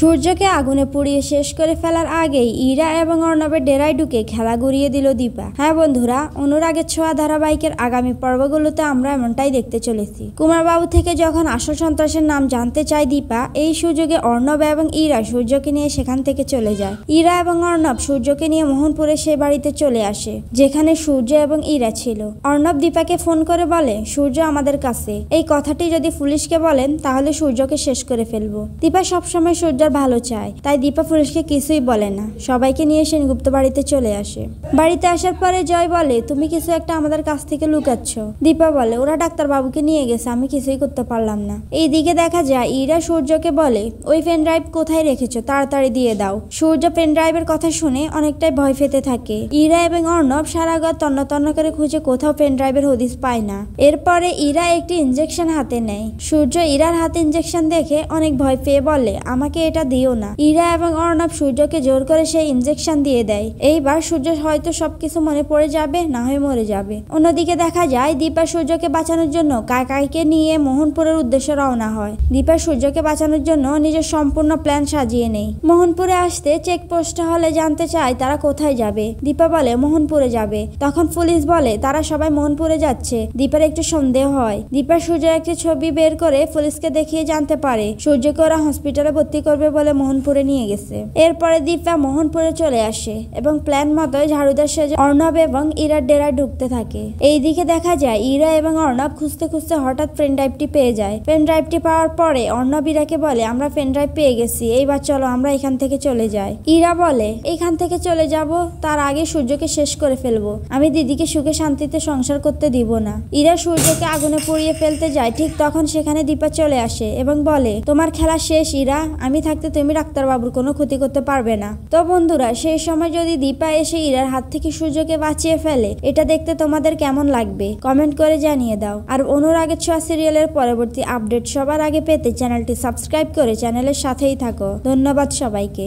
সূর্যকে আগুনে পুড়িয়ে শেষ করে ফেলার আগেই ইরা এবং অর্ণবের ডেরায় ঢুকে খেলা ঘুরিয়ে দিল দীপা। হ্যাঁ বন্ধুরা, অনুরাগের ছোঁয়া ধারাবাহিকের আগামী পর্বগুলোতে আমরা এমনটাই দেখতে চলেছি। কুমারবাবু থেকে যখন আসল সন্ত্রাসের নাম জানতে চায় দীপা, এই সুযোগে অর্ণব এবং ইরা সূর্যকে নিয়ে সেখান থেকে চলে যায়। ইরা এবং অর্ণব সূর্যকে নিয়ে মোহনপুরে সেই বাড়িতে চলে আসে যেখানে সূর্য এবং ইরা ছিল। অর্ণব দীপাকে ফোন করে বলে, সূর্য আমাদের কাছে। এই কথাটি যদি পুলিশকে বলেন তাহলে সূর্যকে শেষ করে ফেলবো। দীপা সবসময় সূর্যের ভালো চায়, তাই দীপা পুলিশকে কিছুই বলে না, সবাইকে নিয়ে সেনগুপ্ত বাড়িতে চলে আসে। বাড়িতে আসার পরে জয় বলে, তুমি কিছু একটা আমাদের কাছ থেকে লুকাচ্ছ। দীপা বলে, ওরা ডাক্তার বাবুকে নিয়ে গেছে, আমি কিছুই করতে পারলাম না। এইদিকে দেখা যায় ইরা সূর্যকে বলে, ওই পেন ড্রাইভ কোথায় রেখেছো, তাড়াতাড়ি দিয়ে দাও। সূর্য পেন ড্রাইভের কথা শুনে অনেকটাই ভয় পেতে থাকে। ইরা এবং অর্ণব সারা ঘর তন্ন তন্ন করে খুঁজে কোথাও পেন ড্রাইভের হদিস পায় না। এরপরে ইরা একটি ইনজেকশন হাতে নেয়। সূর্য ইরার হাতে ইনজেকশন দেখে অনেক ভয় পেয়ে বলে, আমাকে এটা দিও না। ইরা এবং অর্ণব সূর্যকে জোর করে সেই ইনজেকশন দিয়ে দেয়। এইবার সূর্য হয়তো সবকিছু মনে পড়ে যাবে, না হয় মরে যাবে। অন্যদিকে দেখা যায় দীপা সূর্যকে বাঁচানোর জন্য কাকাইকে নিয়ে মোহনপুরের উদ্দেশ্যে রওনা হয়। দীপা সূর্যকে বাঁচানোর জন্য নিজের সম্পূর্ণ প্ল্যান সাজিয়ে নেয়। মোহনপুরে আসতে চেকপোস্ট হলে জানতে চায় তারা কোথায় যাবে। দীপা বলে মোহনপুরে যাবে। তখন পুলিশ বলে তারা সবাই মোহনপুরে যাচ্ছে। দীপার একটু সন্দেহ হয়। দীপা সূর্যের একটি ছবি বের করে পুলিশকে দেখিয়ে জানতে পারে সূর্যকে ওরা হসপিটালে ভর্তি করবে বলে মোহনপুরে নিয়ে গেছে। এরপরে দীপা মোহনপুরে চলে আসে এবং প্ল্যান মতোই ঝাড়ুদার সেজে অর্ণব এবং ইরার ডেরায় ঢুকতে থাকে। এইদিকে দেখা যায় ইরা এবং অর্ণব খুঁজতে খুঁজতে হঠাৎ পেন ড্রাইভটি পেয়ে যায়। পেন ড্রাইভটি পাওয়ার পরে অর্ণব ইরাকে বলে, আমরা পেন ড্রাইভ পেয়ে গেছি, এইবার চলো আমরা এখান থেকে চলে যাই। ইরা বলে, এখান থেকে চলে যাব, তার আগে সূর্যকে শেষ করে ফেলবো। আমি দিদিকে সুখে শান্তিতে সংসার করতে দিব না। ইরা সূর্যকে আগুনে পুড়িয়ে ফেলতে যায়, ঠিক তখন সেখানে দীপা চলে আসে এবং বলে, তোমার খেলা শেষ ইরা, আমি থাকতে তুমি ডাক্তারবাবুর কোনো ক্ষতি করতে পারবে না। তো বন্ধুরা, সেই সময় যদি দীপা এসে ইরার হাত থেকে সূর্যকে বাঁচিয়ে ফেলে, এটা দেখতে তোমাদের কেমন লাগবে কমেন্ট করে জানিয়ে দাও। আর অনুরাগের ছোঁয়া সিরিয়ালের পরবর্তী আপডেট সবার আগে পেতে চ্যানেলটি সাবস্ক্রাইব করে চ্যানেলের সাথেই থাকো। ধন্যবাদ সবাইকে।